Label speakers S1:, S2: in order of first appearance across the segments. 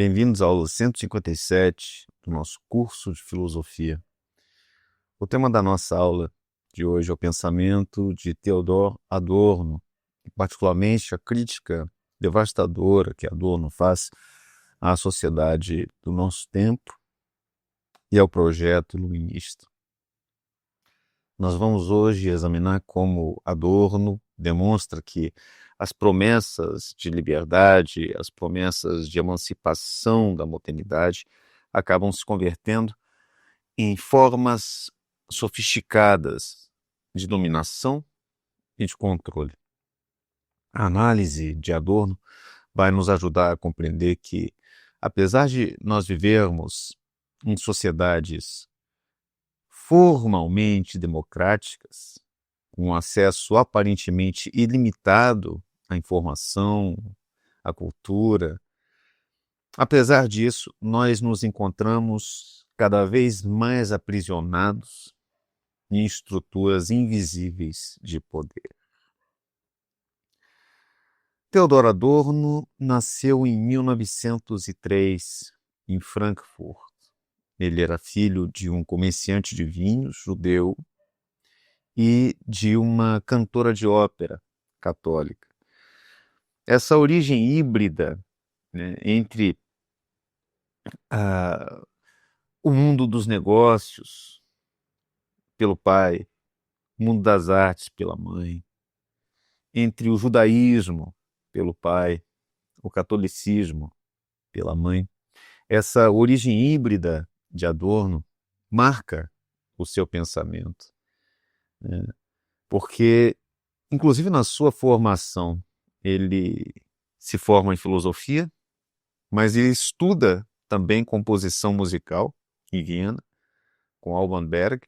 S1: Bem-vindos à aula 157 do nosso curso de filosofia. O tema da nossa aula de hoje é o pensamento de Theodor Adorno, e particularmente a crítica devastadora que Adorno faz à sociedade do nosso tempo e ao projeto iluminista. Nós vamos hoje examinar como Adorno demonstra que as promessas de liberdade, as promessas de emancipação da modernidade acabam se convertendo em formas sofisticadas de dominação e de controle. A análise de Adorno vai nos ajudar a compreender que, apesar de nós vivermos em sociedades formalmente democráticas, com acesso aparentemente ilimitado à informação, à cultura, apesar disso, nós nos encontramos cada vez mais aprisionados em estruturas invisíveis de poder. Theodor Adorno nasceu em 1903, em Frankfurt. Ele era filho de um comerciante de vinhos judeu e de uma cantora de ópera católica. Essa origem híbrida, né, entre o mundo dos negócios pelo pai, o mundo das artes pela mãe, entre o judaísmo pelo pai, o catolicismo pela mãe, essa origem híbrida de Adorno marca o seu pensamento, né? Porque, inclusive na sua formação, ele se forma em filosofia, mas ele estuda também composição musical em Viena, com Alban Berg,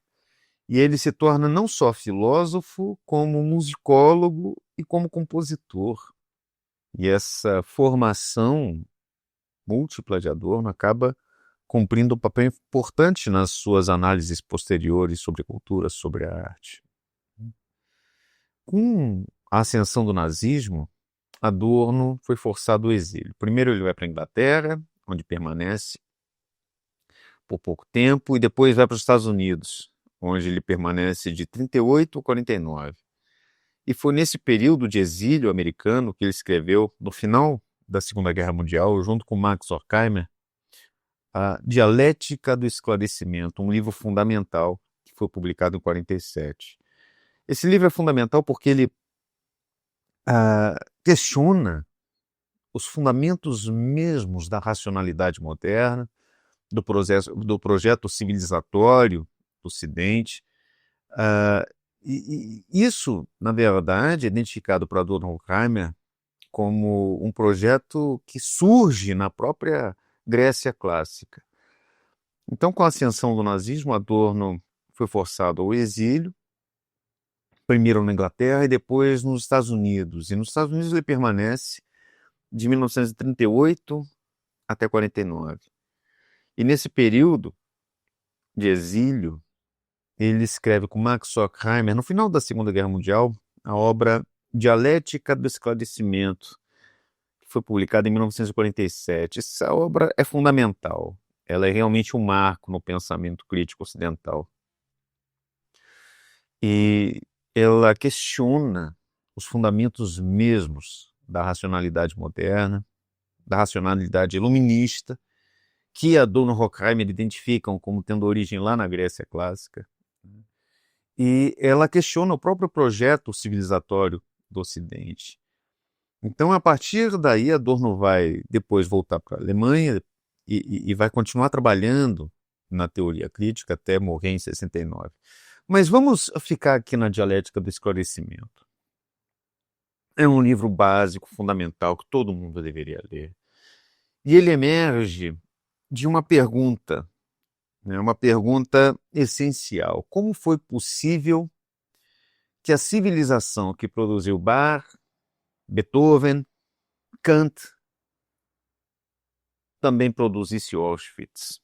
S1: e ele se torna não só filósofo, como musicólogo e como compositor. E essa formação múltipla de Adorno acaba cumprindo um papel importante nas suas análises posteriores sobre cultura, sobre a arte. Com a ascensão do nazismo, Adorno foi forçado ao exílio. Primeiro ele vai para a Inglaterra, onde permanece por pouco tempo, e depois vai para os Estados Unidos, onde ele permanece de 38 a 49. E foi nesse período de exílio americano que ele escreveu, no final da Segunda Guerra Mundial, junto com Max Horkheimer, A Dialética do Esclarecimento, um livro fundamental que foi publicado em 47. Esse livro é fundamental porque ele questiona os fundamentos mesmos da racionalidade moderna, do projeto civilizatório do Ocidente. E isso, na verdade, é identificado por Adorno Horkheimer como um projeto que surge na própria Grécia clássica. Então, com a ascensão do nazismo, Adorno foi forçado ao exílio, primeiro na Inglaterra e depois nos Estados Unidos. E nos Estados Unidos ele permanece de 1938 até 49. E nesse período de exílio, ele escreve com Max Horkheimer, no final da Segunda Guerra Mundial, a obra Dialética do Esclarecimento, que foi publicada em 1947. Essa obra é fundamental. Ela é realmente um marco no pensamento crítico ocidental. E ela questiona os fundamentos mesmos da racionalidade moderna, da racionalidade iluminista, que Adorno e Horkheimer identificam como tendo origem lá na Grécia clássica. E ela questiona o próprio projeto civilizatório do Ocidente. Então, a partir daí, Adorno vai depois voltar para a Alemanha e vai continuar trabalhando na teoria crítica até morrer em 69. Mas vamos ficar aqui na Dialética do Esclarecimento. É um livro básico, fundamental, que todo mundo deveria ler. E ele emerge de uma pergunta, né, uma pergunta essencial. Como foi possível que a civilização que produziu Bach, Beethoven, Kant, também produzisse Auschwitz?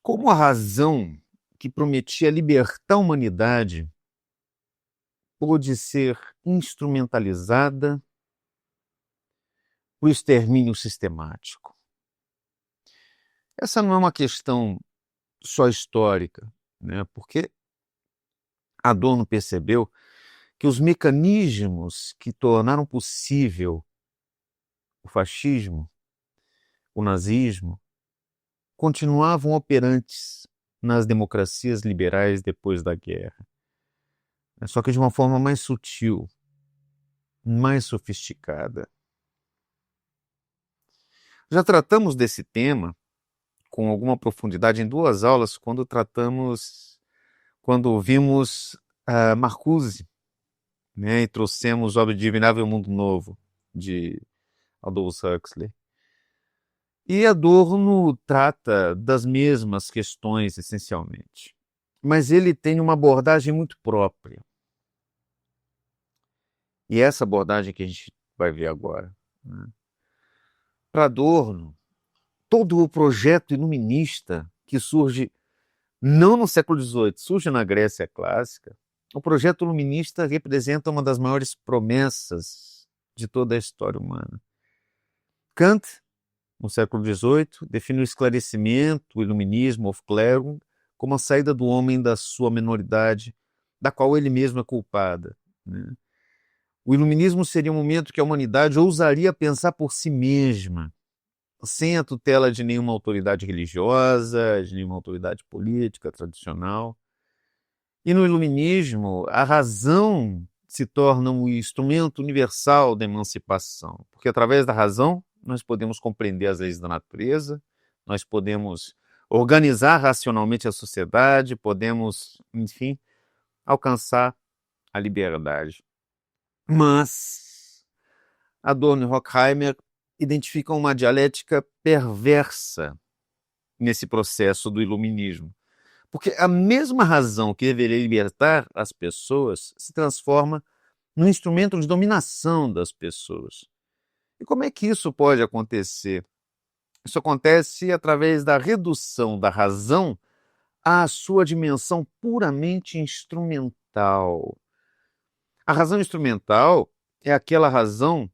S1: Como a razão que prometia libertar a humanidade pôde ser instrumentalizada o extermínio sistemático. Essa não é uma questão só histórica, né? Porque Adorno percebeu que os mecanismos que tornaram possível o fascismo, o nazismo, continuavam operantes nas democracias liberais depois da guerra. Só que de uma forma mais sutil, mais sofisticada. Já tratamos desse tema com alguma profundidade em 2 aulas quando vimos Marcuse, né, e trouxemos o Admirável Mundo Novo, de Aldous Huxley. E Adorno trata das mesmas questões, essencialmente. Mas ele tem uma abordagem muito própria. E essa abordagem que a gente vai ver agora. Né? Para Adorno, todo o projeto iluminista que surge não no século XVIII, surge na Grécia clássica, o projeto iluminista representa uma das maiores promessas de toda a história humana. Kant, no século XVIII, define o esclarecimento, o iluminismo, o clero, como a saída do homem da sua minoridade, da qual ele mesmo é culpada. Né? O iluminismo seria um momento que a humanidade ousaria pensar por si mesma, sem a tutela de nenhuma autoridade religiosa, de nenhuma autoridade política tradicional. E no iluminismo, a razão se torna um instrumento universal da emancipação, porque através da razão nós podemos compreender as leis da natureza, nós podemos organizar racionalmente a sociedade, podemos, enfim, alcançar a liberdade. Mas Adorno e Horkheimer identificam uma dialética perversa nesse processo do iluminismo. Porque a mesma razão que deveria libertar as pessoas se transforma num instrumento de dominação das pessoas. E como é que isso pode acontecer? Isso acontece através da redução da razão à sua dimensão puramente instrumental. A razão instrumental é aquela razão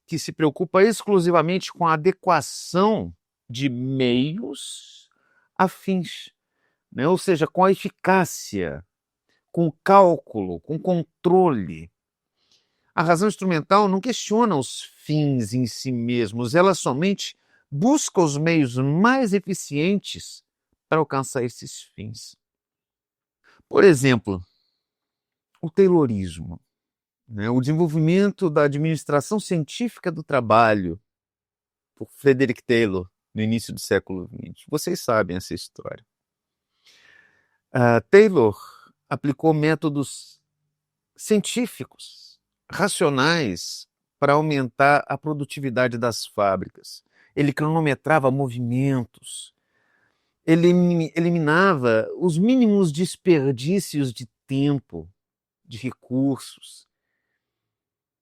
S1: que se preocupa exclusivamente com a adequação de meios a fins, né? Ou seja, com a eficácia, com o cálculo, com o controle. A razão instrumental não questiona os fins em si mesmos, ela somente busca os meios mais eficientes para alcançar esses fins. Por exemplo, o Taylorismo, né? O desenvolvimento da administração científica do trabalho por Frederick Taylor no início do século XX. Vocês sabem essa história. Taylor aplicou métodos científicos, racionais, para aumentar a produtividade das fábricas. Ele cronometrava movimentos, ele eliminava os mínimos desperdícios de tempo, de recursos.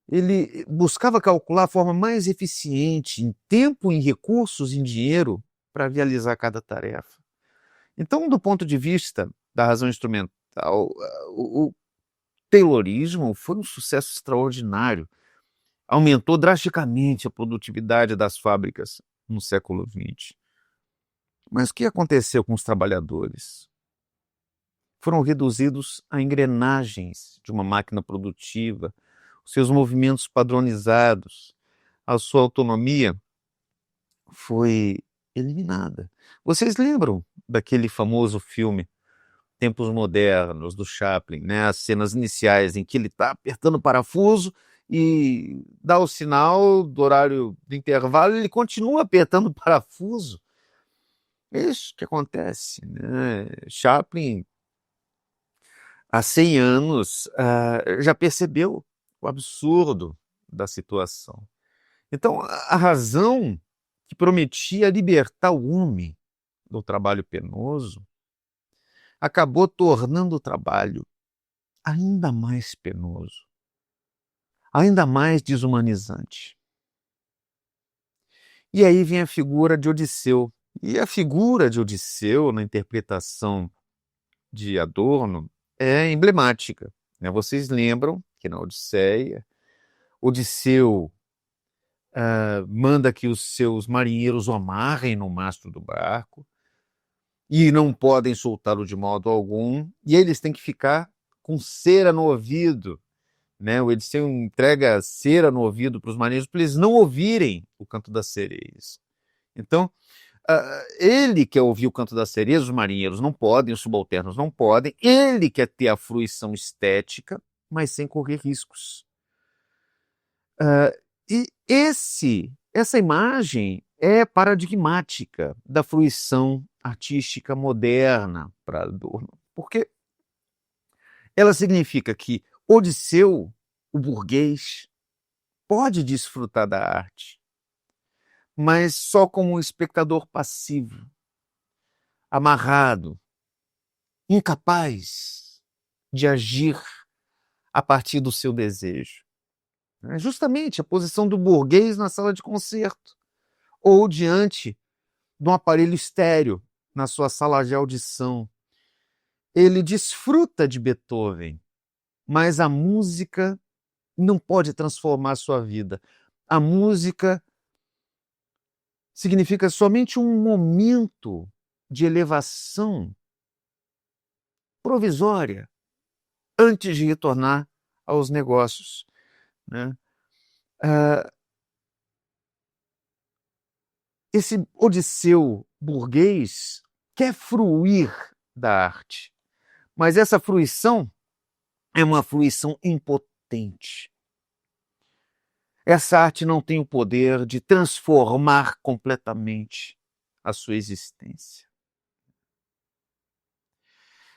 S1: Ele buscava calcular a forma mais eficiente em tempo, em recursos, em dinheiro, para realizar cada tarefa. Então, do ponto de vista da razão instrumental, o Taylorismo foi um sucesso extraordinário. Aumentou drasticamente a produtividade das fábricas no século XX. Mas o que aconteceu com os trabalhadores? Foram reduzidos a engrenagens de uma máquina produtiva, os seus movimentos padronizados, a sua autonomia foi eliminada. Vocês lembram daquele famoso filme Tempos Modernos, do Chaplin, né? As cenas iniciais em que ele está apertando o parafuso e dá o sinal do horário do intervalo, ele continua apertando o parafuso. É isso que acontece, né? Chaplin, há 100 anos, já percebeu o absurdo da situação. Então, a razão que prometia libertar o homem do trabalho penoso acabou tornando o trabalho ainda mais penoso, ainda mais desumanizante. E aí vem a figura de Odisseu. E a figura de Odisseu, na interpretação de Adorno, é emblemática, né? Vocês lembram que na Odisseia, Odisseu manda que os seus marinheiros o amarrem no mastro do barco e não podem soltá-lo de modo algum, e eles têm que ficar com cera no ouvido, né? O Odisseu entrega cera no ouvido para os marinheiros para eles não ouvirem o canto das sereias. Então, ele quer ouvir o canto das sereias, os marinheiros não podem, os subalternos não podem, ele quer ter a fruição estética, mas sem correr riscos. E essa imagem é paradigmática da fruição artística moderna para Adorno, porque ela significa que Odisseu, o burguês, pode desfrutar da arte, mas só como um espectador passivo, amarrado, incapaz de agir a partir do seu desejo. É justamente a posição do burguês na sala de concerto, ou diante de um aparelho estéreo na sua sala de audição. Ele desfruta de Beethoven, mas a música não pode transformar sua vida. A música significa somente um momento de elevação provisória antes de retornar aos negócios, né? Esse Odisseu burguês quer fruir da arte, mas essa fruição é uma fruição impotente. Essa arte não tem o poder de transformar completamente a sua existência.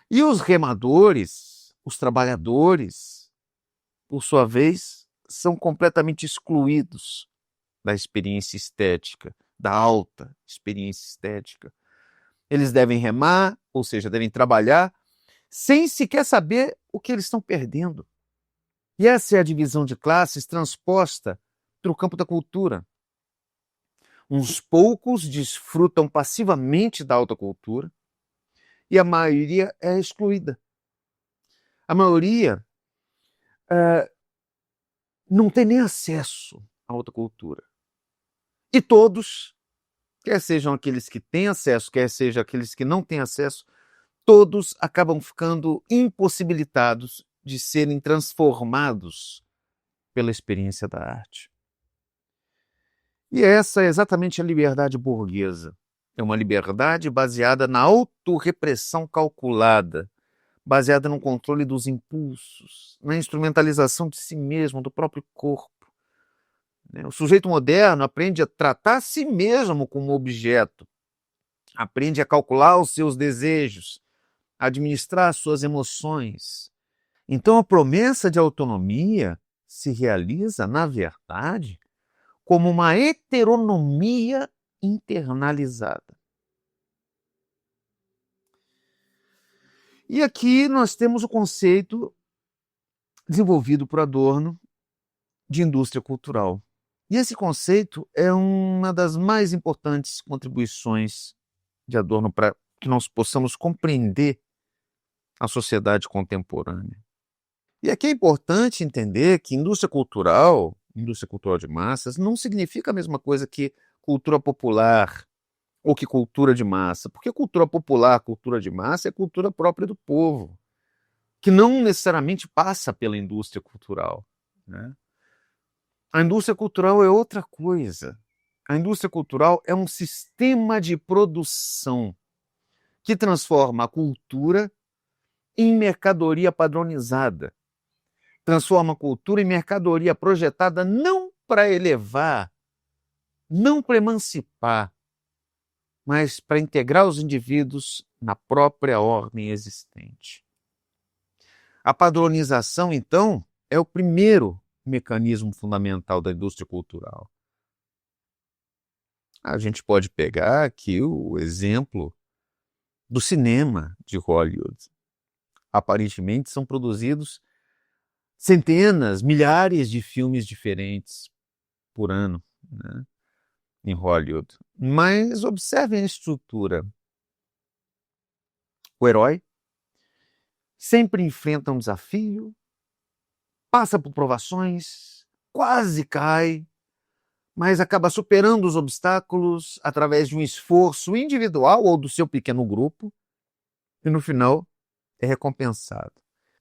S1: E os remadores, os trabalhadores, por sua vez, são completamente excluídos da experiência estética, da alta experiência estética. Eles devem remar, ou seja, devem trabalhar, sem sequer saber o que eles estão perdendo. E essa é a divisão de classes transposta para o campo da cultura. Uns poucos desfrutam passivamente da alta cultura e a maioria é excluída. A maioria não tem nem acesso à alta cultura. E todos, quer sejam aqueles que têm acesso, quer sejam aqueles que não têm acesso, todos acabam ficando impossibilitados de serem transformados pela experiência da arte. E essa é exatamente a liberdade burguesa. É uma liberdade baseada na autorrepressão calculada, baseada no controle dos impulsos, na instrumentalização de si mesmo, do próprio corpo. O sujeito moderno aprende a tratar a si mesmo como objeto, aprende a calcular os seus desejos, a administrar as suas emoções. Então a promessa de autonomia se realiza, na verdade, como uma heteronomia internalizada. E aqui nós temos o conceito desenvolvido por Adorno de indústria cultural. E esse conceito é uma das mais importantes contribuições de Adorno para que nós possamos compreender a sociedade contemporânea. E aqui é importante entender que indústria cultural de massas, não significa a mesma coisa que cultura popular ou que cultura de massa, porque cultura popular, cultura de massa é cultura própria do povo, que não necessariamente passa pela indústria cultural, né? A indústria cultural é outra coisa. A indústria cultural é um sistema de produção que transforma a cultura em mercadoria padronizada. Transforma a cultura em mercadoria projetada não para elevar, não para emancipar, mas para integrar os indivíduos na própria ordem existente. A padronização, então, é o primeiro mecanismo fundamental da indústria cultural. A gente pode pegar aqui o exemplo do cinema de Hollywood. Aparentemente são produzidos centenas, milhares de filmes diferentes por ano, né, em Hollywood. Mas observem a estrutura. O herói sempre enfrenta um desafio, passa por provações, quase cai, mas acaba superando os obstáculos através de um esforço individual ou do seu pequeno grupo, e no final é recompensado.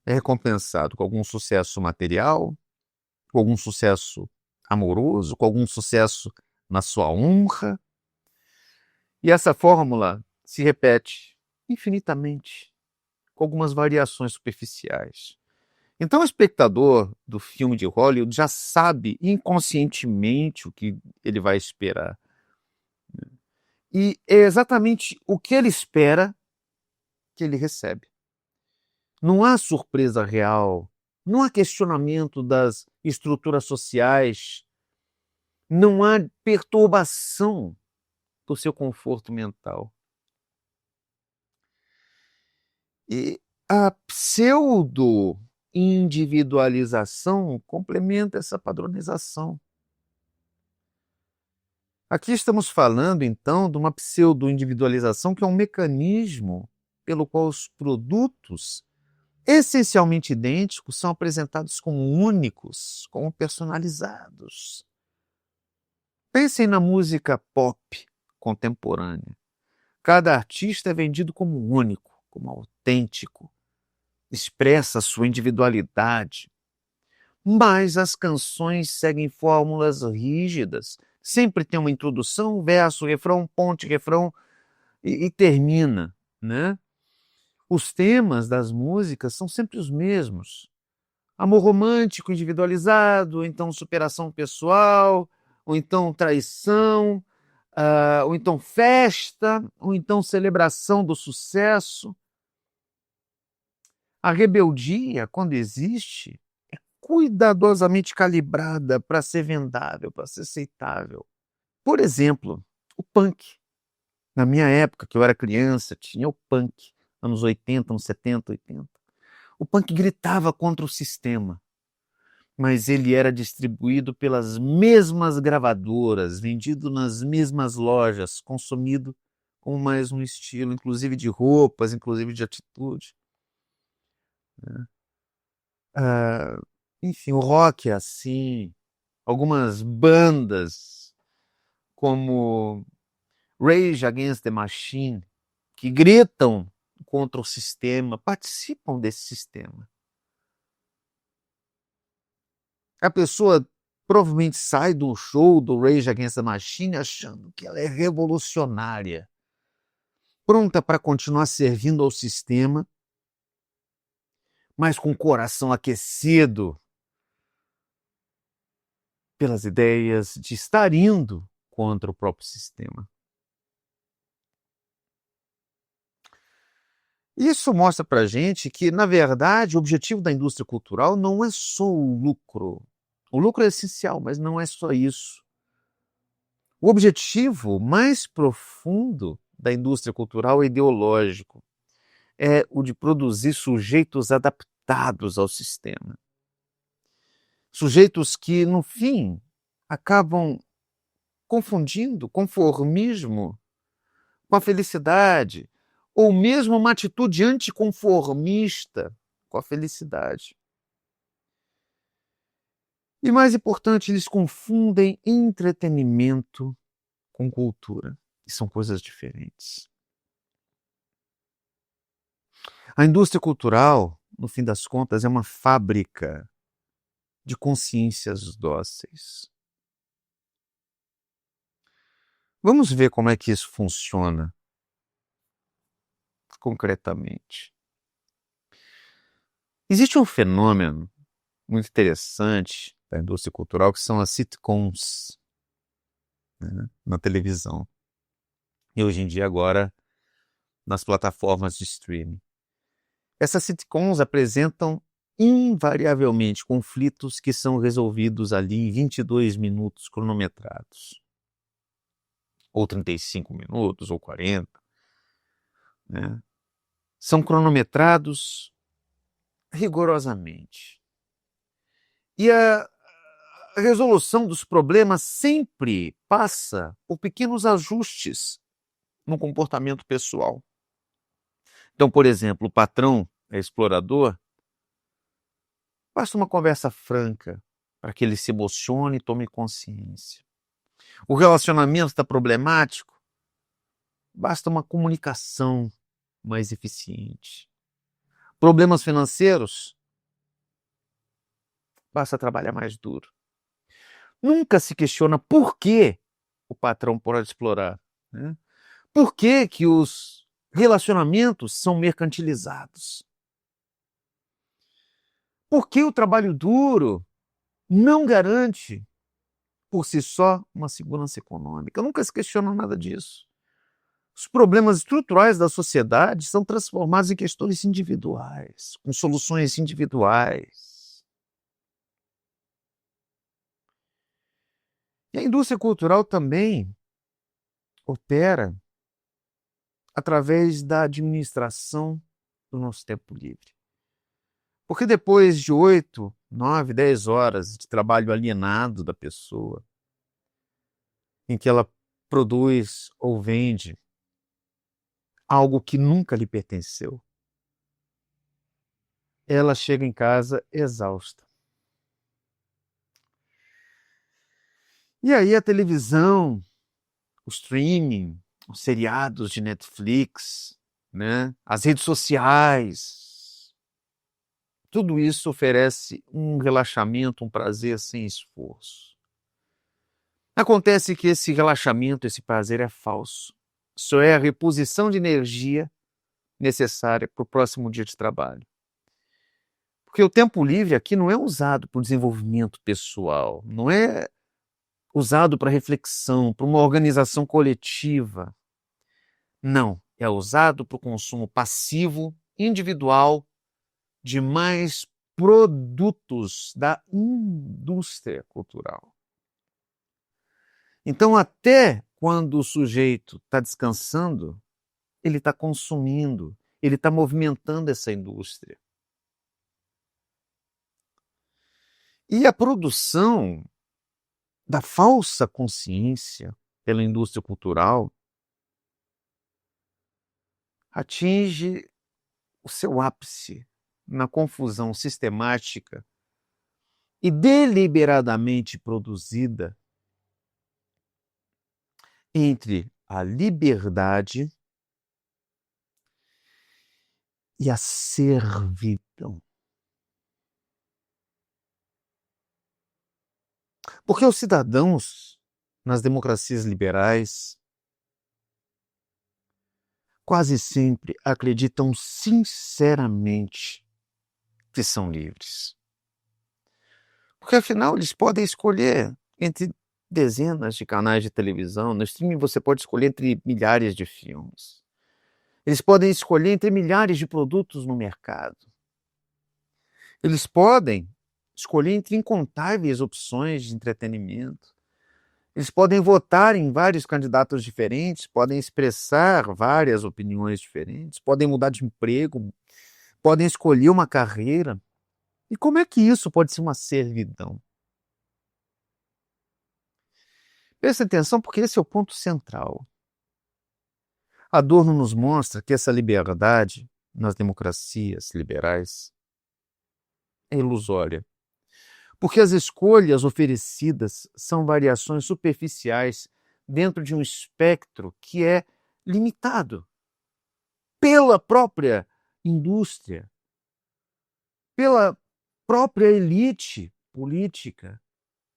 S1: É recompensado com algum sucesso material, com algum sucesso amoroso, com algum sucesso na sua honra. E essa fórmula se repete infinitamente, com algumas variações superficiais. Então, o espectador do filme de Hollywood já sabe inconscientemente o que ele vai esperar. E é exatamente o que ele espera que ele recebe. Não há surpresa real, não há questionamento das estruturas sociais, não há perturbação do seu conforto mental. E a pseudo-individualização complementa essa padronização. Aqui estamos falando, então, de uma pseudo-individualização que é um mecanismo pelo qual os produtos essencialmente idênticos são apresentados como únicos, como personalizados. Pensem na música pop contemporânea. Cada artista é vendido como único, como autêntico, expressa sua individualidade. Mas as canções seguem fórmulas rígidas. Sempre tem uma introdução, verso, refrão, ponte, refrão e termina, né? Os temas das músicas são sempre os mesmos. Amor romântico individualizado, ou então superação pessoal, ou então traição, ou então festa, ou então celebração do sucesso. A rebeldia, quando existe, é cuidadosamente calibrada para ser vendável, para ser aceitável. Por exemplo, o punk. Na minha época, que eu era criança, tinha o punk, anos 80, anos 70, 80. O punk gritava contra o sistema, mas ele era distribuído pelas mesmas gravadoras, vendido nas mesmas lojas, consumido com mais um estilo, inclusive de roupas, inclusive de atitude. Enfim, o rock é assim. Algumas bandas, como Rage Against the Machine, que gritam contra o sistema, participam desse sistema. A pessoa provavelmente sai do show do Rage Against the Machine achando que ela é revolucionária, pronta para continuar servindo ao sistema, mas com o coração aquecido pelas ideias de estar indo contra o próprio sistema. Isso mostra para a gente que, na verdade, o objetivo da indústria cultural não é só o lucro. O lucro é essencial, mas não é só isso. O objetivo mais profundo da indústria cultural é ideológico. É o de produzir sujeitos adaptados ao sistema. Sujeitos que, no fim, acabam confundindo conformismo com a felicidade, ou mesmo uma atitude anticonformista com a felicidade. E mais importante, eles confundem entretenimento com cultura, e são coisas diferentes. A indústria cultural, no fim das contas, é uma fábrica de consciências dóceis. Vamos ver como é que isso funciona concretamente. Existe um fenômeno muito interessante da indústria cultural que são as sitcoms, né, na televisão. E hoje em dia agora nas plataformas de streaming. Essas sitcoms apresentam invariavelmente conflitos que são resolvidos ali em 22 minutos cronometrados. Ou 35 minutos, ou 40. Né? São cronometrados rigorosamente. E a resolução dos problemas sempre passa por pequenos ajustes no comportamento pessoal. Então, por exemplo, o patrão é explorador, basta uma conversa franca para que ele se emocione e tome consciência. O relacionamento está problemático? Basta uma comunicação mais eficiente. Problemas financeiros? Basta trabalhar mais duro. Nunca se questiona por que o patrão pode explorar, né? Por que que os relacionamentos são mercantilizados? Por que o trabalho duro não garante, por si só, uma segurança econômica? Nunca se questiona nada disso. Os problemas estruturais da sociedade são transformados em questões individuais, com soluções individuais. E a indústria cultural também opera através da administração do nosso tempo livre. Porque depois de 8, 9, 10 horas de trabalho alienado da pessoa, em que ela produz ou vende algo que nunca lhe pertenceu, ela chega em casa exausta. E aí a televisão, o streaming, os seriados de Netflix, né, as redes sociais, tudo isso oferece um relaxamento, um prazer sem esforço. Acontece que esse relaxamento, esse prazer é falso. Só é a reposição de energia necessária para o próximo dia de trabalho. Porque o tempo livre aqui não é usado para o desenvolvimento pessoal, não é usado para reflexão, para uma organização coletiva. Não, é usado para o consumo passivo, individual, de mais produtos da indústria cultural. Então, até quando o sujeito está descansando, ele está consumindo, ele está movimentando essa indústria. E a produção da falsa consciência pela indústria cultural atinge o seu ápice na confusão sistemática e deliberadamente produzida entre a liberdade e a servidão. Porque os cidadãos, nas democracias liberais, quase sempre acreditam sinceramente que são livres. Porque, afinal, eles podem escolher entre dezenas de canais de televisão. No streaming você pode escolher entre milhares de filmes. Eles podem escolher entre milhares de produtos no mercado. Eles podem escolher entre incontáveis opções de entretenimento. Eles podem votar em vários candidatos diferentes, podem expressar várias opiniões diferentes, podem mudar de emprego, podem escolher uma carreira. E como é que isso pode ser uma servidão? Preste atenção, porque esse é o ponto central. Adorno nos mostra que essa liberdade nas democracias liberais é ilusória. Porque as escolhas oferecidas são variações superficiais dentro de um espectro que é limitado pela própria indústria, pela própria elite política,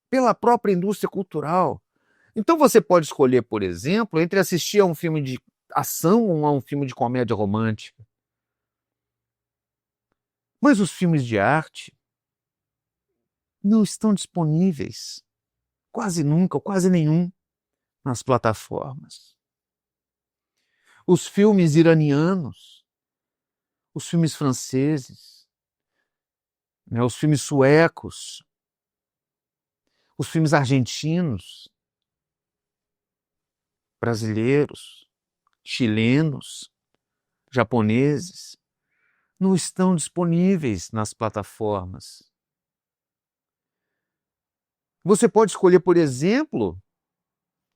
S1: pela própria indústria cultural. Então você pode escolher, por exemplo, entre assistir a um filme de ação ou a um filme de comédia romântica. Mas os filmes de arte não estão disponíveis, quase nunca, ou quase nenhum, nas plataformas. Os filmes iranianos, os filmes franceses, né, os filmes suecos, os filmes argentinos, brasileiros, chilenos, japoneses, não estão disponíveis nas plataformas. Você pode escolher, por exemplo,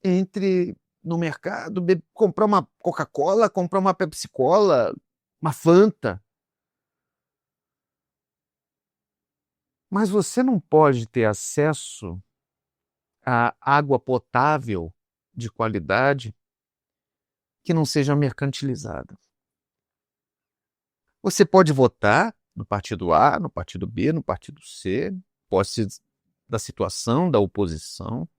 S1: entre no mercado comprar uma Coca-Cola, comprar uma Pepsi-Cola, uma Fanta. Mas você não pode ter acesso a água potável de qualidade que não seja mercantilizada. Você pode votar no partido A, no partido B, no partido C, posse da situação, da oposição,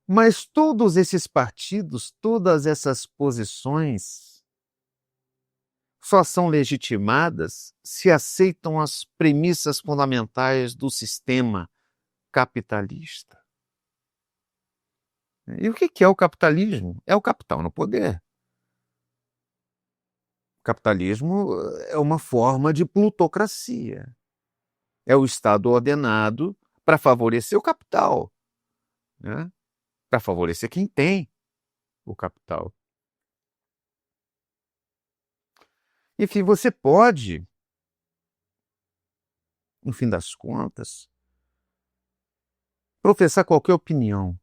S1: mas todos esses partidos, todas essas posições só são legitimadas se aceitam as premissas fundamentais do sistema capitalista. E o que é o capitalismo? É o capital no poder. O capitalismo é uma forma de plutocracia. É o Estado ordenado para favorecer o capital, né? Para favorecer quem tem o capital. Enfim, você pode, no fim das contas, professar qualquer opinião,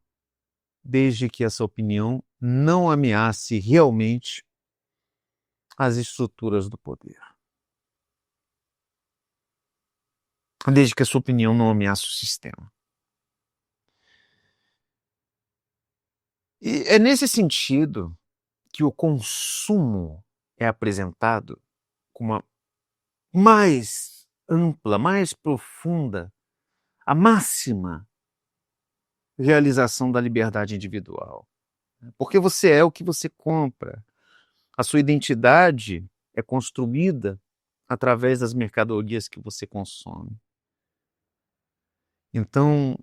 S1: desde que essa opinião não ameace realmente as estruturas do poder. Desde que a sua opinião não ameace o sistema. E é nesse sentido que o consumo é apresentado com uma mais ampla, mais profunda, a máxima realização da liberdade individual. Porque você é o que você compra. A sua identidade é construída através das mercadorias que você consome. Então,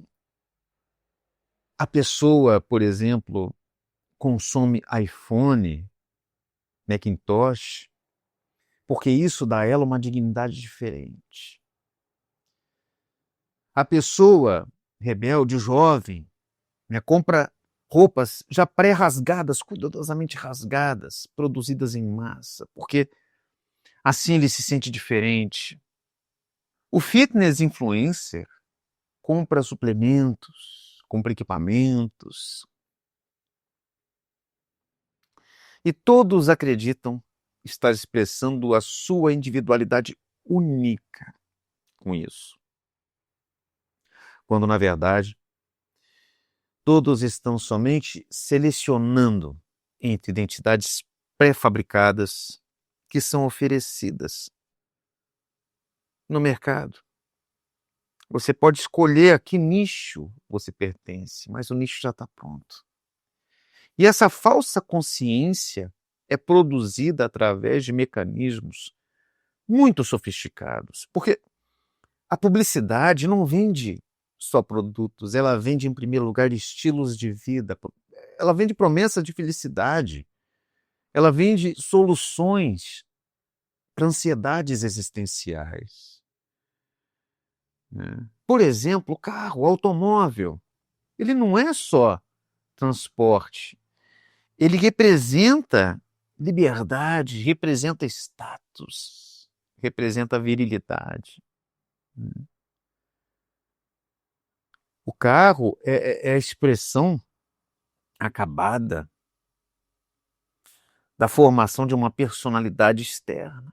S1: a pessoa, por exemplo, consome iPhone, Macintosh, porque isso dá a ela uma dignidade diferente. A pessoa rebelde, jovem, compra roupas já pré-rasgadas, cuidadosamente rasgadas, produzidas em massa, porque assim ele se sente diferente. O fitness influencer compra suplementos, compra equipamentos, e todos acreditam estar expressando a sua individualidade única com isso. Quando, na verdade, todos estão somente selecionando entre identidades pré-fabricadas que são oferecidas no mercado. Você pode escolher a que nicho você pertence, mas o nicho já está pronto. E essa falsa consciência é produzida através de mecanismos muito sofisticados, porque a publicidade não vende só produtos, ela vende, em primeiro lugar, estilos de vida, ela vende promessas de felicidade, ela vende soluções para ansiedades existenciais. Né? Por exemplo, o carro, o automóvel, ele não é só transporte, ele representa liberdade, representa status, representa virilidade. O carro é a expressão acabada da formação de uma personalidade externa.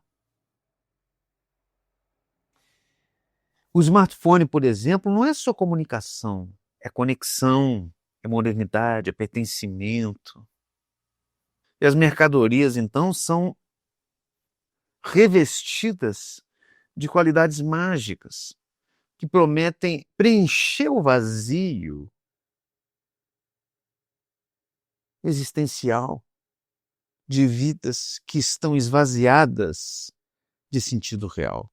S1: O smartphone, por exemplo, não é só comunicação, é conexão, é modernidade, é pertencimento. E as mercadorias, então, são revestidas de qualidades mágicas que prometem preencher o vazio existencial de vidas que estão esvaziadas de sentido real.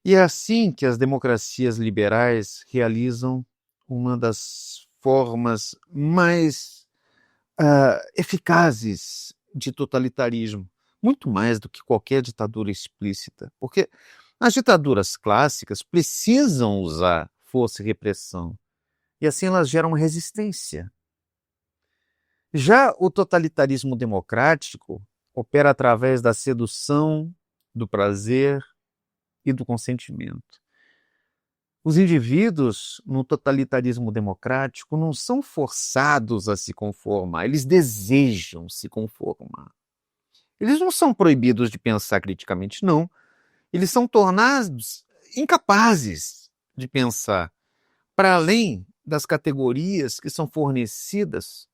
S1: E é assim que as democracias liberais realizam uma das formas mais eficazes de totalitarismo, muito mais do que qualquer ditadura explícita, porque as ditaduras clássicas precisam usar força e repressão, e assim elas geram resistência. Já o totalitarismo democrático opera através da sedução, do prazer e do consentimento. Os indivíduos no totalitarismo democrático não são forçados a se conformar, eles desejam se conformar. Eles não são proibidos de pensar criticamente, não. Eles são tornados incapazes de pensar para além das categorias que são fornecidas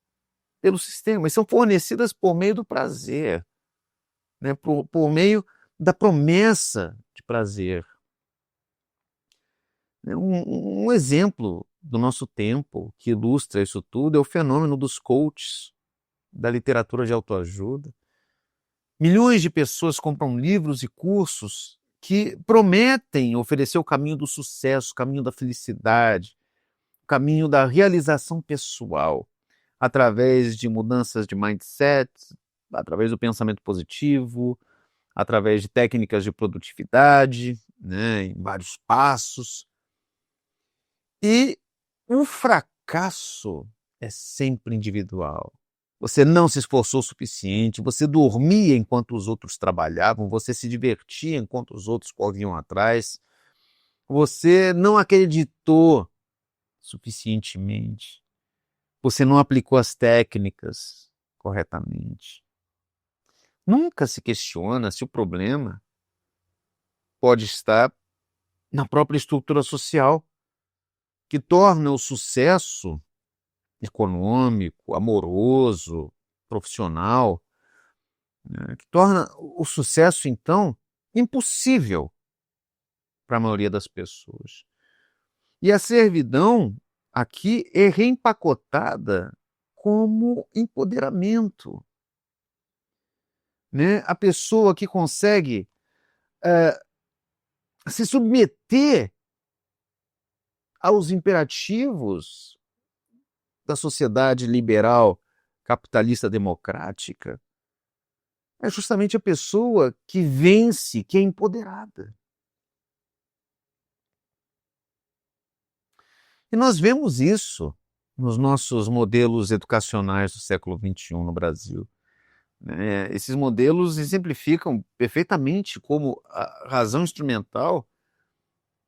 S1: pelo sistema, e são fornecidas por meio do prazer, né? por meio da promessa de prazer. Um exemplo do nosso tempo que ilustra isso tudo é o fenômeno dos coaches, da literatura de autoajuda. Milhões de pessoas compram livros e cursos que prometem oferecer o caminho do sucesso, o caminho da felicidade, o caminho da realização pessoal, através de mudanças de mindset, através do pensamento positivo, através de técnicas de produtividade, né, em vários passos. E o fracasso é sempre individual. Você não se esforçou o suficiente, você dormia enquanto os outros trabalhavam, você se divertia enquanto os outros corriam atrás, você não acreditou suficientemente, você não aplicou as técnicas corretamente. Nunca se questiona se o problema pode estar na própria estrutura social, que torna o sucesso econômico, amoroso, profissional, né, que torna o sucesso, então, impossível para a maioria das pessoas. E a servidão aqui é reempacotada como empoderamento. Né? A pessoa que consegue se submeter aos imperativos da sociedade liberal, capitalista, democrática, é justamente a pessoa que vence, que é empoderada. E nós vemos isso nos nossos modelos educacionais do século XXI no Brasil. Esses modelos exemplificam perfeitamente como a razão instrumental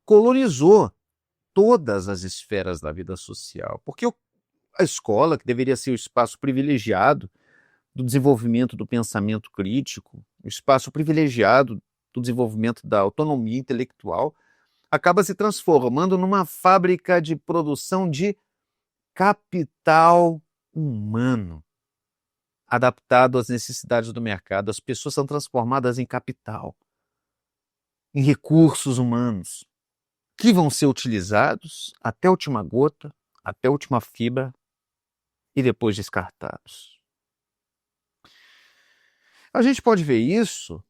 S1: colonizou todas as esferas da vida social. Porque a escola, que deveria ser o espaço privilegiado do desenvolvimento do pensamento crítico, o espaço privilegiado do desenvolvimento da autonomia intelectual, acaba se transformando numa fábrica de produção de capital humano, adaptado às necessidades do mercado. As pessoas são transformadas em capital, em recursos humanos, que vão ser utilizados até a última gota, até a última fibra e depois descartados. A gente pode ver isso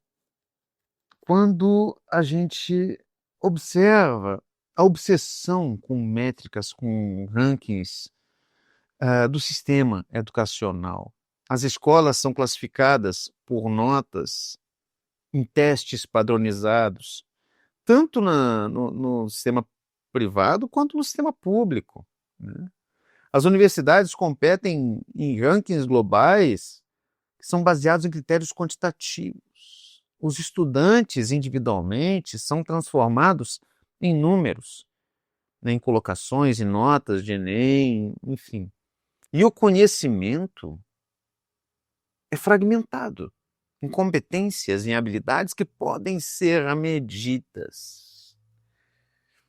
S1: quando a gente observa a obsessão com métricas, com rankings do sistema educacional. As escolas são classificadas por notas em testes padronizados, tanto no sistema privado quanto no sistema público. Né? As universidades competem em rankings globais que são baseados em critérios quantitativos. Os estudantes, individualmente, são transformados em números, né, em colocações, em notas de Enem, enfim. E o conhecimento é fragmentado em competências, em habilidades que podem ser medidas.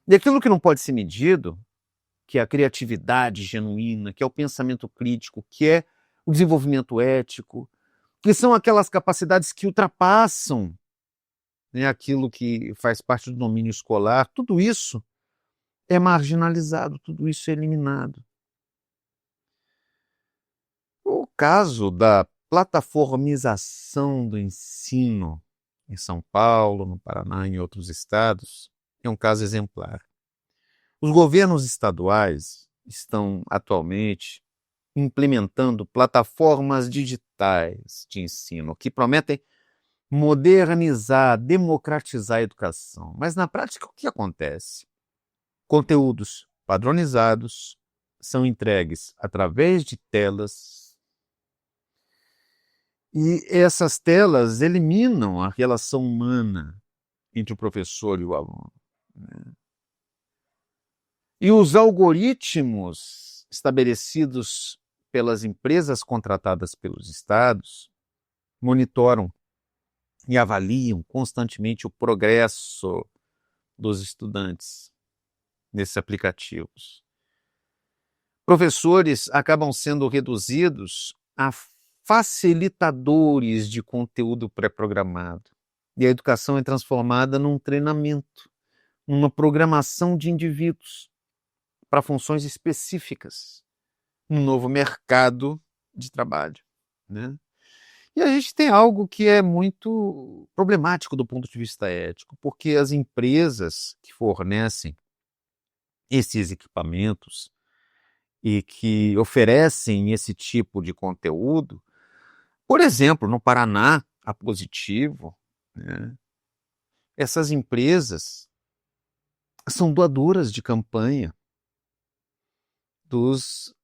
S1: E aquilo que não pode ser medido, que é a criatividade genuína, que é o pensamento crítico, que é o desenvolvimento ético, que são aquelas capacidades que ultrapassam, né, aquilo que faz parte do domínio escolar, tudo isso é marginalizado, tudo isso é eliminado. O caso da plataformização do ensino em São Paulo, no Paraná e em outros estados é um caso exemplar. Os governos estaduais estão atualmente implementando plataformas digitais de ensino que prometem modernizar, democratizar a educação. Mas na prática o que acontece? Conteúdos padronizados são entregues através de telas e essas telas eliminam a relação humana entre o professor e o aluno. E os algoritmos estabelecidos pelas empresas contratadas pelos estados monitoram e avaliam constantemente o progresso dos estudantes. nesses aplicativos. Professores acabam sendo reduzidos a facilitadores de conteúdo pré-programado. E a educação é transformada num treinamento, numa programação de indivíduos para funções específicas, num novo mercado de trabalho, né? E a gente tem algo que é muito problemático do ponto de vista ético, porque as empresas que fornecem esses equipamentos e que oferecem esse tipo de conteúdo, por exemplo, no Paraná, a Positivo, né, essas empresas são doadoras de campanha dos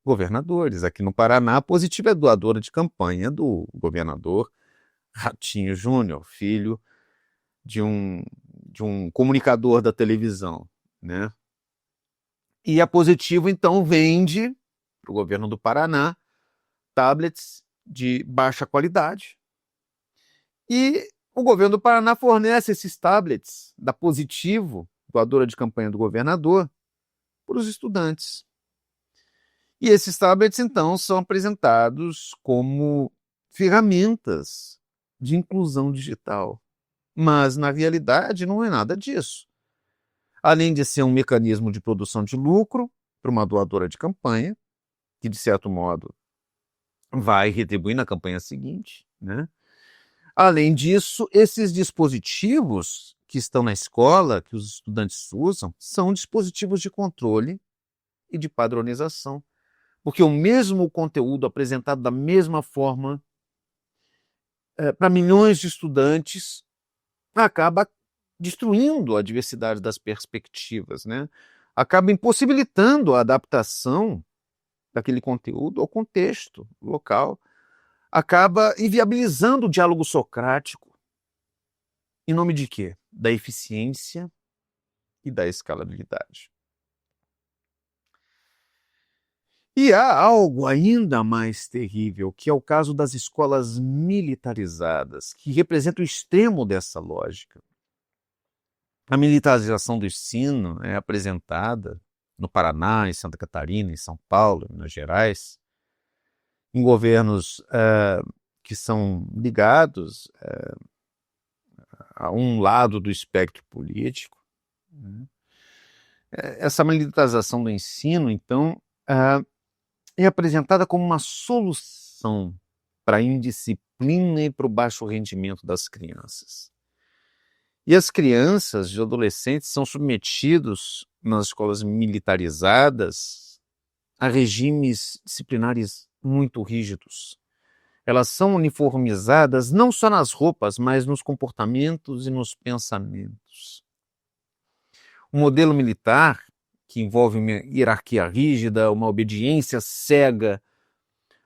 S1: governadores. Aqui no Paraná, a Positivo é doadora de campanha do governador Ratinho Júnior, filho de um comunicador da televisão, né? E a Positivo, então, vende para o governo do Paraná tablets de baixa qualidade. E o governo do Paraná fornece esses tablets da Positivo, doadora de campanha do governador, para os estudantes. E esses tablets, então, são apresentados como ferramentas de inclusão digital. Mas, na realidade, não é nada disso. Além de ser um mecanismo de produção de lucro para uma doadora de campanha, que, de certo modo, vai retribuir na campanha seguinte, né? Além disso, esses dispositivos que estão na escola, que os estudantes usam, são dispositivos de controle e de padronização. Porque o mesmo conteúdo apresentado da mesma forma para milhões de estudantes acaba destruindo a diversidade das perspectivas, né? Acaba impossibilitando a adaptação daquele conteúdo ao contexto local, acaba inviabilizando o diálogo socrático. Em nome de quê? Da eficiência e da escalabilidade. E há algo ainda mais terrível, que é o caso das escolas militarizadas, que representa o extremo dessa lógica. A militarização do ensino é apresentada no Paraná, em Santa Catarina, em São Paulo, em Minas Gerais, em governos que são ligados a um lado do espectro político. Essa militarização do ensino, então, é apresentada como uma solução para a indisciplina e para o baixo rendimento das crianças. E as crianças e adolescentes são submetidos nas escolas militarizadas a regimes disciplinares muito rígidos. Elas são uniformizadas não só nas roupas, mas nos comportamentos e nos pensamentos. O modelo militar, que envolve uma hierarquia rígida, uma obediência cega,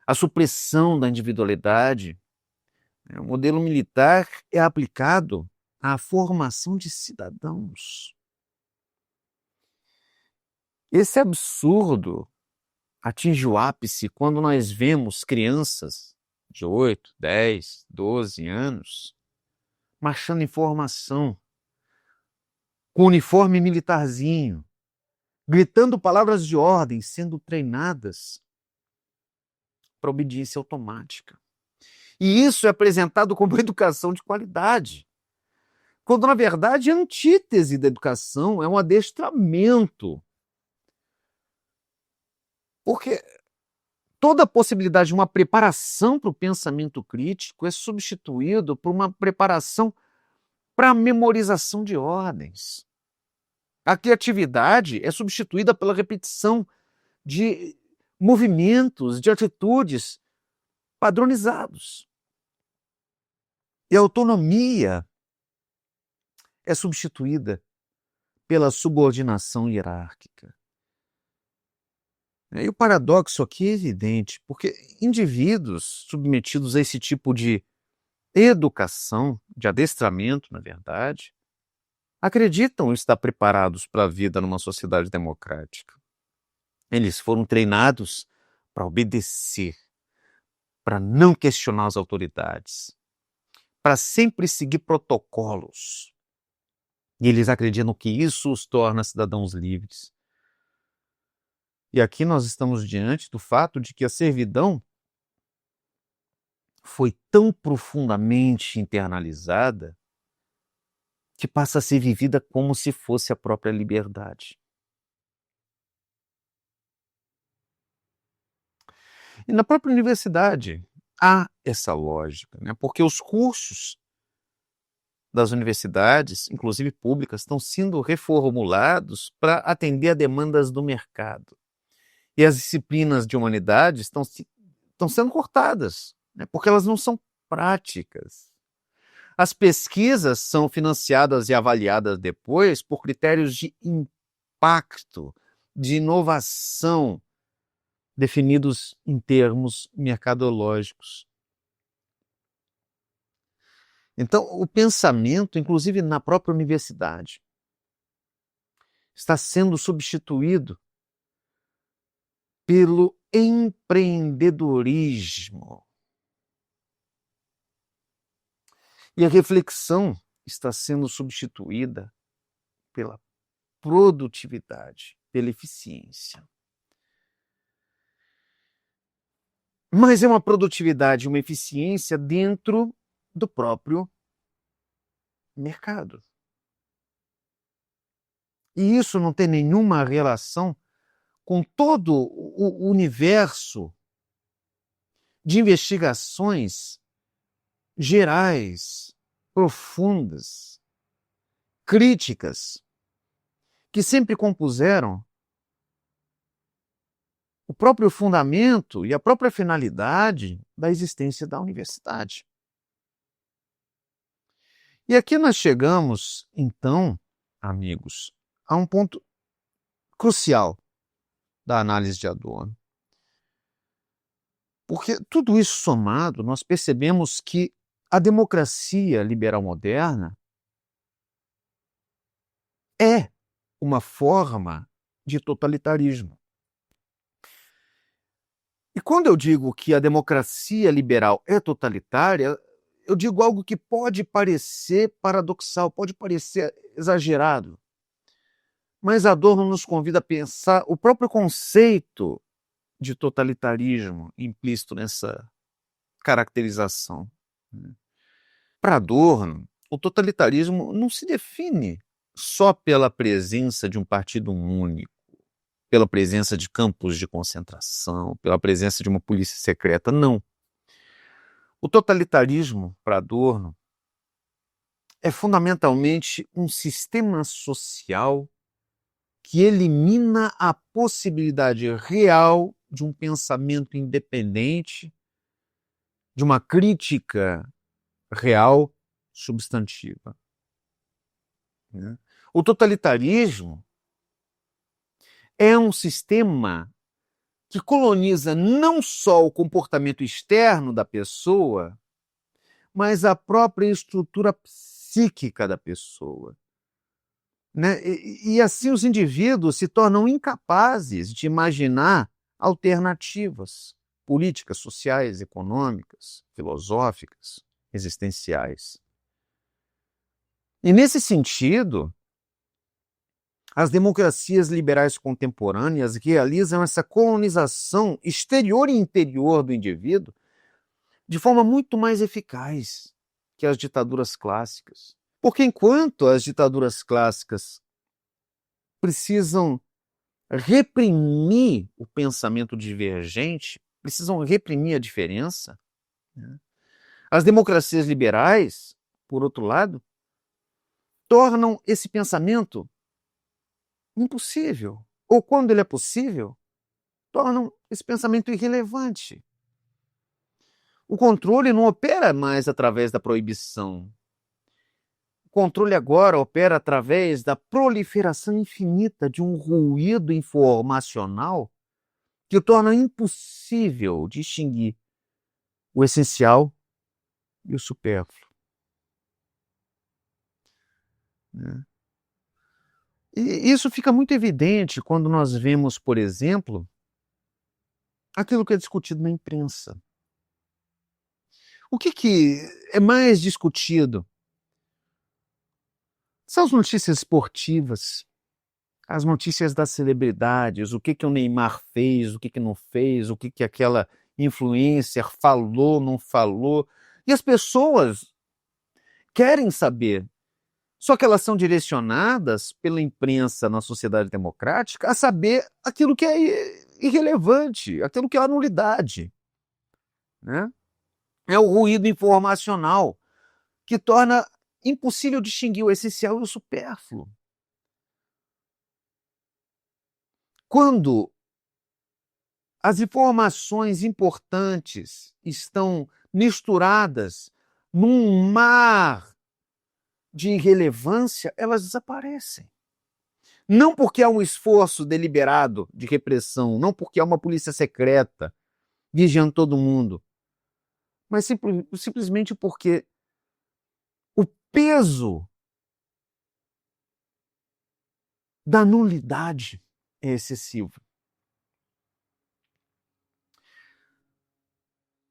S1: a supressão da individualidade, o modelo militar é aplicado à formação de cidadãos. Esse absurdo atinge o ápice quando nós vemos crianças de 8, 10, 12 anos marchando em formação, com uniforme militarzinho, gritando palavras de ordem, sendo treinadas para obediência automática. E isso é apresentado como educação de qualidade, quando, na verdade, a antítese da educação é um adestramento. Porque toda a possibilidade de uma preparação para o pensamento crítico é substituído por uma preparação para a memorização de ordens. A criatividade é substituída pela repetição de movimentos, de atitudes padronizados. E a autonomia é substituída pela subordinação hierárquica. E o paradoxo aqui é evidente, porque indivíduos submetidos a esse tipo de educação, de adestramento, na verdade, acreditam estar preparados para a vida numa sociedade democrática. Eles foram treinados para obedecer, para não questionar as autoridades, para sempre seguir protocolos. E eles acreditam que isso os torna cidadãos livres. E aqui nós estamos diante do fato de que a servidão foi tão profundamente internalizada que passa a ser vivida como se fosse a própria liberdade. E na própria universidade há essa lógica, né? Porque os cursos das universidades, inclusive públicas, estão sendo reformulados para atender a demandas do mercado. E as disciplinas de humanidades estão sendo cortadas, né? Porque elas não são práticas. As pesquisas são financiadas e avaliadas depois por critérios de impacto, de inovação, definidos em termos mercadológicos. Então, o pensamento, inclusive na própria universidade, está sendo substituído pelo empreendedorismo. E a reflexão está sendo substituída pela produtividade, pela eficiência. Mas é uma produtividade, uma eficiência dentro do próprio mercado. E isso não tem nenhuma relação com todo o universo de investigações gerais, profundas, críticas, que sempre compuseram o próprio fundamento e a própria finalidade da existência da universidade. E aqui nós chegamos, então, amigos, a um ponto crucial da análise de Adorno. Porque tudo isso somado, nós percebemos que a democracia liberal moderna é uma forma de totalitarismo. E quando eu digo que a democracia liberal é totalitária, eu digo algo que pode parecer paradoxal, pode parecer exagerado. Mas Adorno nos convida a pensar o próprio conceito de totalitarismo implícito nessa caracterização. Para Adorno, o totalitarismo não se define só pela presença de um partido único, pela presença de campos de concentração, pela presença de uma polícia secreta, não. O totalitarismo, para Adorno, é fundamentalmente um sistema social que elimina a possibilidade real de um pensamento independente, de uma crítica real substantiva. O totalitarismo é um sistema que coloniza não só o comportamento externo da pessoa, mas a própria estrutura psíquica da pessoa. Né? E assim os indivíduos se tornam incapazes de imaginar alternativas políticas, sociais, econômicas, filosóficas, existenciais. E nesse sentido, as democracias liberais contemporâneas realizam essa colonização exterior e interior do indivíduo de forma muito mais eficaz que as ditaduras clássicas. Porque enquanto as ditaduras clássicas precisam reprimir o pensamento divergente, precisam reprimir a diferença, né? As democracias liberais, por outro lado, tornam esse pensamento impossível. Ou quando ele é possível, tornam esse pensamento irrelevante. O controle não opera mais através da proibição. O controle agora opera através da proliferação infinita de um ruído informacional que torna impossível distinguir o essencial e o supérfluo. Né? E isso fica muito evidente quando nós vemos, por exemplo, aquilo que é discutido na imprensa. O que é mais discutido São as notícias esportivas, as notícias das celebridades, o que o Neymar fez, o que não fez, o que aquela influencer falou, não falou. E as pessoas querem saber. Só que elas são direcionadas pela imprensa na sociedade democrática a saber aquilo que é irrelevante, aquilo que é a nulidade, né? É o ruído informacional que torna impossível distinguir o essencial e o supérfluo. Quando as informações importantes estão misturadas num mar de irrelevância, elas desaparecem. Não porque há um esforço deliberado de repressão, não porque há uma polícia secreta vigiando todo mundo, mas simplesmente porque o peso da nulidade é excessivo.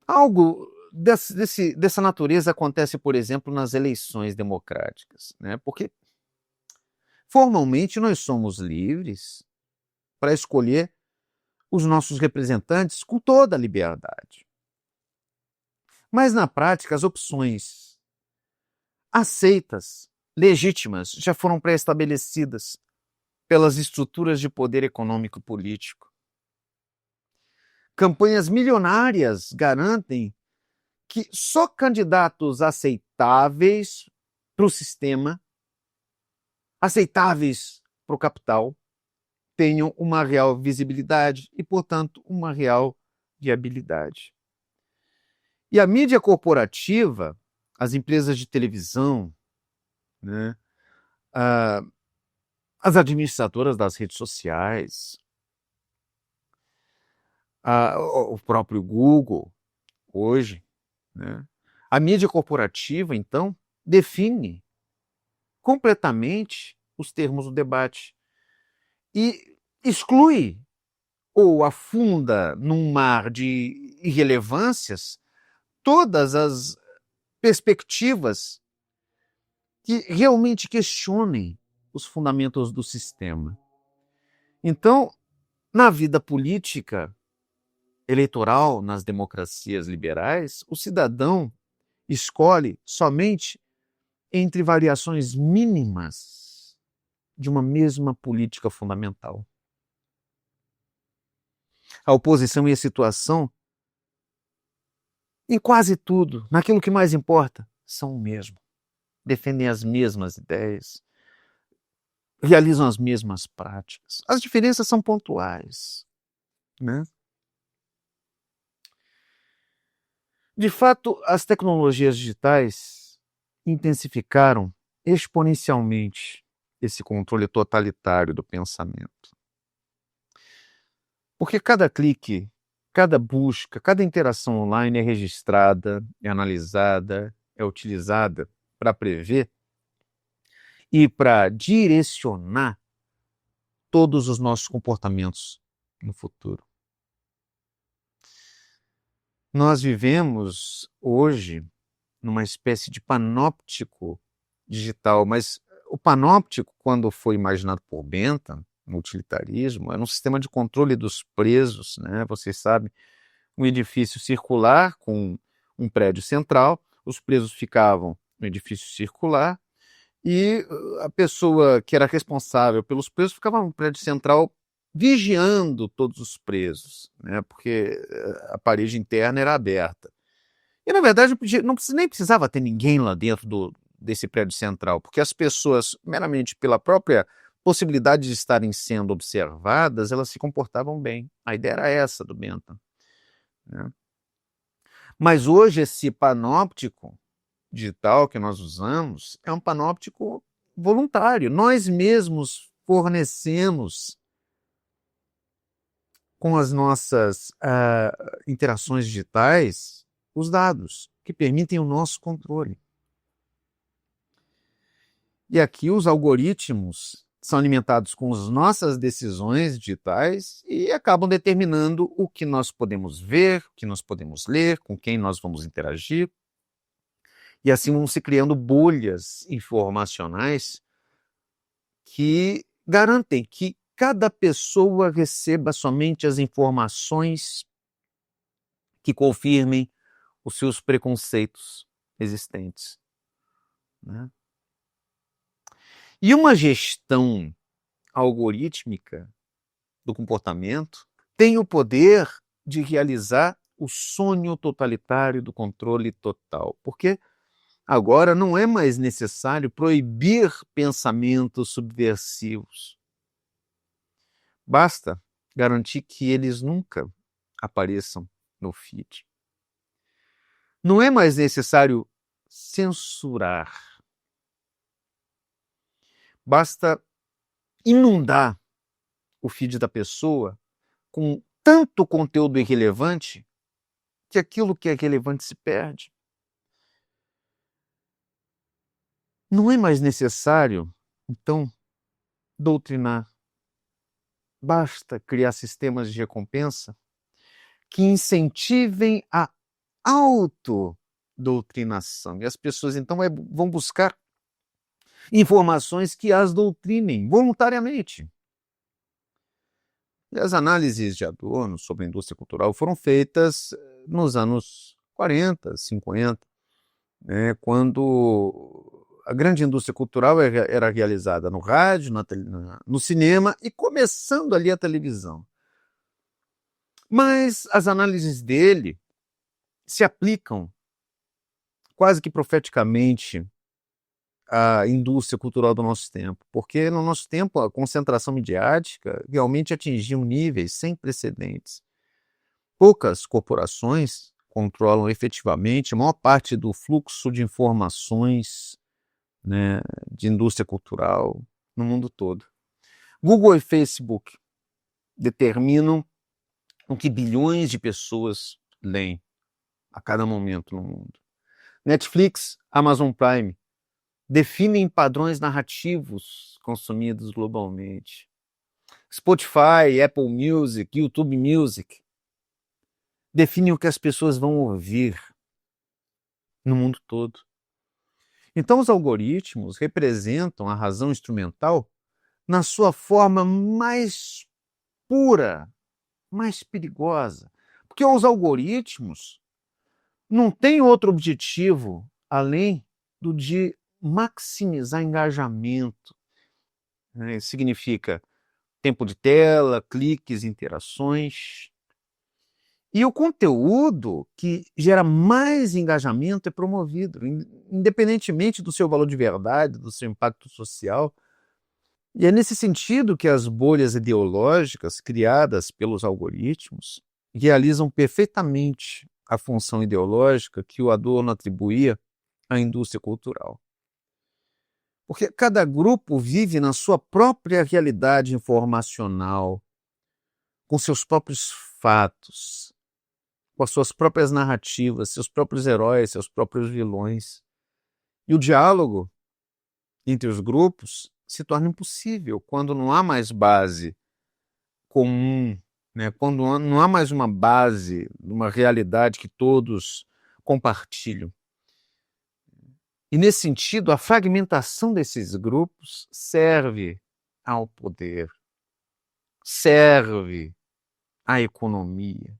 S1: Algo dessa natureza acontece, por exemplo, nas eleições democráticas, né? Porque formalmente nós somos livres para escolher os nossos representantes com toda a liberdade. Mas na prática, as opções aceitas, legítimas, já foram pré-estabelecidas pelas estruturas de poder econômico e político. Campanhas milionárias garantem que só candidatos aceitáveis para o sistema, aceitáveis para o capital, tenham uma real visibilidade e, portanto, uma real viabilidade. E a mídia corporativa, as empresas de televisão, né, as administradoras das redes sociais, o próprio Google, hoje, né, a mídia corporativa, então, define completamente os termos do debate e exclui ou afunda num mar de irrelevâncias todas as perspectivas que realmente questionem os fundamentos do sistema. Então, na vida política, eleitoral, nas democracias liberais, o cidadão escolhe somente entre variações mínimas de uma mesma política fundamental. A oposição e a situação, em quase tudo, naquilo que mais importa, são o mesmo. Defendem as mesmas ideias, realizam as mesmas práticas. As diferenças são pontuais, né? De fato, as tecnologias digitais intensificaram exponencialmente esse controle totalitário do pensamento. Porque cada clique, cada busca, cada interação online é registrada, é analisada, é utilizada para prever e para direcionar todos os nossos comportamentos no futuro. Nós vivemos hoje numa espécie de panóptico digital, mas o panóptico, quando foi imaginado por Bentham, no utilitarismo, era um sistema de controle dos presos, né? Vocês sabem, um edifício circular com um prédio central, os presos ficavam no edifício circular e a pessoa que era responsável pelos presos ficava no prédio central vigiando todos os presos, né? Porque a parede interna era aberta. E, na verdade, nem precisava ter ninguém lá dentro desse prédio central, porque as pessoas, meramente pela própria possibilidade de estarem sendo observadas, elas se comportavam bem. A ideia era essa do Bentham, né? Mas hoje esse panóptico digital que nós usamos é um panóptico voluntário. Nós mesmos fornecemos com as nossas interações digitais os dados que permitem o nosso controle. E aqui os algoritmos são alimentados com as nossas decisões digitais e acabam determinando o que nós podemos ver, o que nós podemos ler, com quem nós vamos interagir. E assim vão se criando bolhas informacionais que garantem que cada pessoa receba somente as informações que confirmem os seus preconceitos existentes, né? E uma gestão algorítmica do comportamento tem o poder de realizar o sonho totalitário do controle total, porque agora não é mais necessário proibir pensamentos subversivos. Basta garantir que eles nunca apareçam no feed. Não é mais necessário censurar. Basta inundar o feed da pessoa com tanto conteúdo irrelevante que aquilo que é relevante se perde. Não é mais necessário, então, doutrinar. Basta criar sistemas de recompensa que incentivem a autodoutrinação. E as pessoas, então, vão buscar informações que as doutrinem voluntariamente. E as análises de Adorno sobre a indústria cultural foram feitas nos anos 40, 50, né, quando a grande indústria cultural era realizada no rádio, no cinema e começando ali a televisão. Mas as análises dele se aplicam quase que profeticamente à indústria cultural do nosso tempo, porque no nosso tempo a concentração midiática realmente atingiu níveis sem precedentes. Poucas corporações controlam efetivamente a maior parte do fluxo de informações, né, de indústria cultural no mundo todo. Google e Facebook determinam o que bilhões de pessoas leem a cada momento no mundo. Netflix, Amazon Prime definem padrões narrativos consumidos globalmente. Spotify, Apple Music, YouTube Music definem o que as pessoas vão ouvir no mundo todo. Então, os algoritmos representam a razão instrumental na sua forma mais pura, mais perigosa. Porque os algoritmos não têm outro objetivo além do de maximizar engajamento, né? Isso significa tempo de tela, cliques, interações. E o conteúdo que gera mais engajamento é promovido, independentemente do seu valor de verdade, do seu impacto social. E é nesse sentido que as bolhas ideológicas criadas pelos algoritmos realizam perfeitamente a função ideológica que o Adorno atribuía à indústria cultural. Porque cada grupo vive na sua própria realidade informacional, com seus próprios fatos, com as suas próprias narrativas, seus próprios heróis, seus próprios vilões. E o diálogo entre os grupos se torna impossível quando não há mais base comum, né? Quando não há mais uma base, uma realidade que todos compartilham. E, nesse sentido, a fragmentação desses grupos serve ao poder, serve à economia.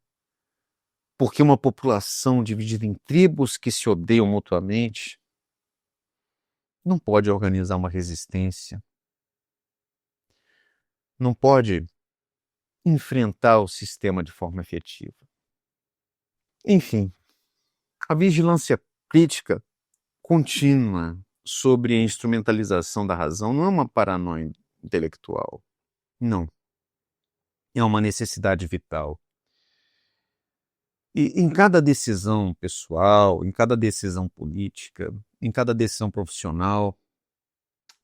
S1: Porque uma população dividida em tribos que se odeiam mutuamente não pode organizar uma resistência, não pode enfrentar o sistema de forma efetiva. Enfim, a vigilância crítica contínua sobre a instrumentalização da razão não é uma paranoia intelectual, não. É uma necessidade vital. E em cada decisão pessoal, em cada decisão política, em cada decisão profissional,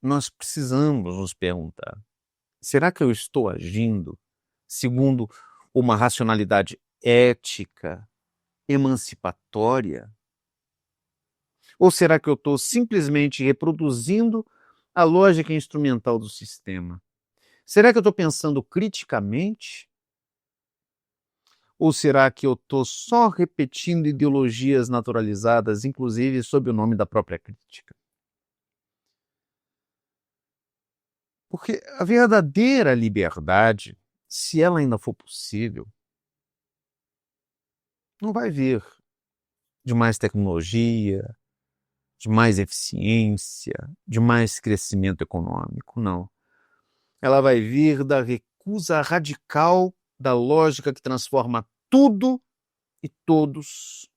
S1: nós precisamos nos perguntar: será que eu estou agindo segundo uma racionalidade ética, emancipatória? Ou será que eu estou simplesmente reproduzindo a lógica instrumental do sistema? Será que eu estou pensando criticamente? Ou será que eu estou só repetindo ideologias naturalizadas, inclusive sob o nome da própria crítica? Porque a verdadeira liberdade, se ela ainda for possível, não vai vir de mais tecnologia, de mais eficiência, de mais crescimento econômico, não. Ela vai vir da recusa radical da lógica que transforma tudo e todos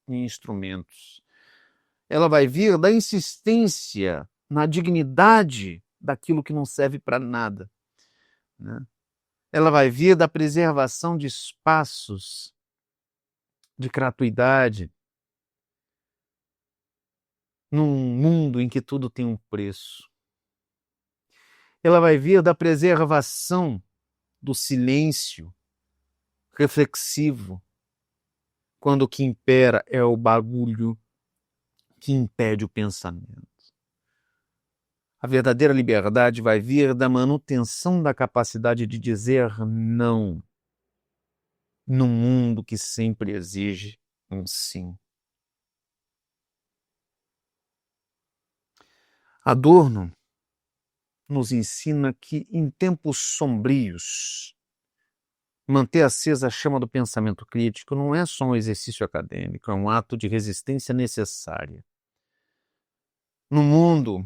S1: em instrumentos. Ela vai vir da insistência na dignidade daquilo que não serve para nada, né? Ela vai vir da preservação de espaços de gratuidade num mundo em que tudo tem um preço. Ela vai vir da preservação do silêncio reflexivo, quando o que impera é o barulho que impede o pensamento. A verdadeira liberdade vai vir da manutenção da capacidade de dizer não num mundo que sempre exige um sim. Adorno nos ensina que, em tempos sombrios, manter acesa a chama do pensamento crítico não é só um exercício acadêmico, é um ato de resistência necessária. No mundo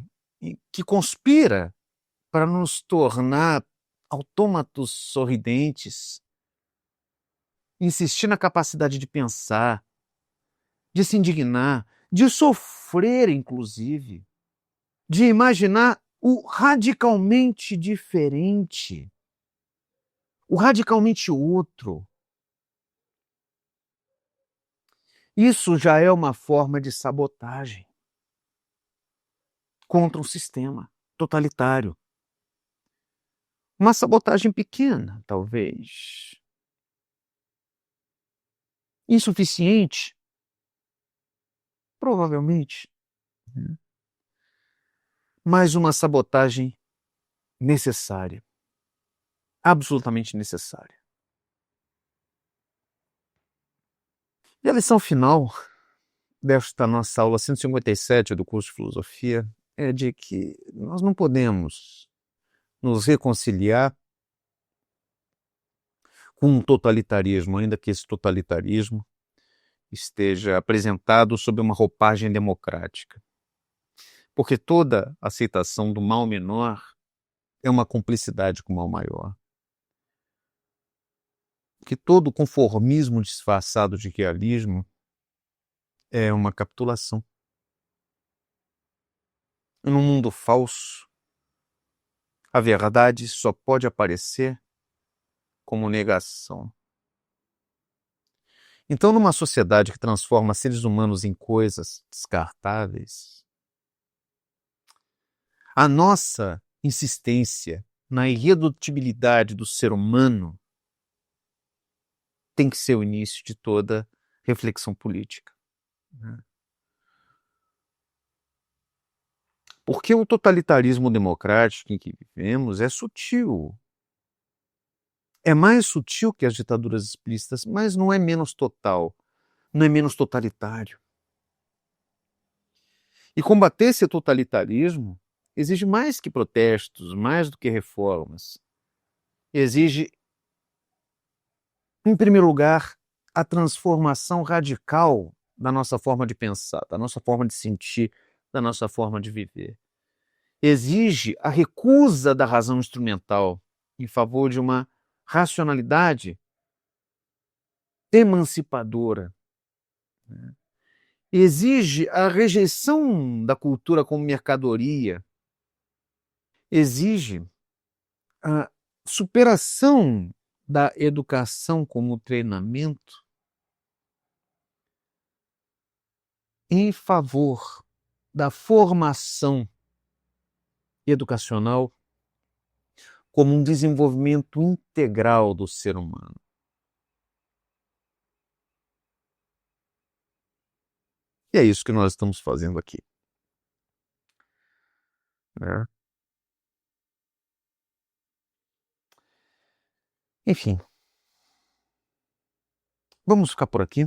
S1: que conspira para nos tornar autômatos sorridentes, insistir na capacidade de pensar, de se indignar, de sofrer, inclusive, de imaginar o radicalmente diferente, o radicalmente outro. Isso já é uma forma de sabotagem contra um sistema totalitário. Uma sabotagem pequena, talvez. Insuficiente, provavelmente. Mas uma sabotagem necessária. Absolutamente necessária. E a lição final desta nossa aula 157 do curso de filosofia é de que nós não podemos nos reconciliar com um totalitarismo, ainda que esse totalitarismo esteja apresentado sob uma roupagem democrática. Porque toda aceitação do mal menor é uma cumplicidade com o mal maior. Que todo conformismo disfarçado de realismo é uma capitulação. Num mundo falso, a verdade só pode aparecer como negação. Então, numa sociedade que transforma seres humanos em coisas descartáveis, a nossa insistência na irredutibilidade do ser humano tem que ser o início de toda reflexão política. Porque o totalitarismo democrático em que vivemos é sutil. É mais sutil que as ditaduras explícitas, mas não é menos total, não é menos totalitário. E combater esse totalitarismo exige mais que protestos, mais do que reformas. Exige, em primeiro lugar, a transformação radical da nossa forma de pensar, da nossa forma de sentir, da nossa forma de viver. Exige a recusa da razão instrumental em favor de uma racionalidade emancipadora. Exige a rejeição da cultura como mercadoria. Exige a superação da educação como treinamento em favor da formação educacional como um desenvolvimento integral do ser humano. E é isso que nós estamos fazendo aqui. Né? Enfim, vamos ficar por aqui.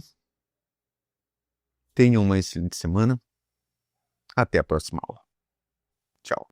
S1: Tenham uma excelente semana. Até a próxima aula. Tchau.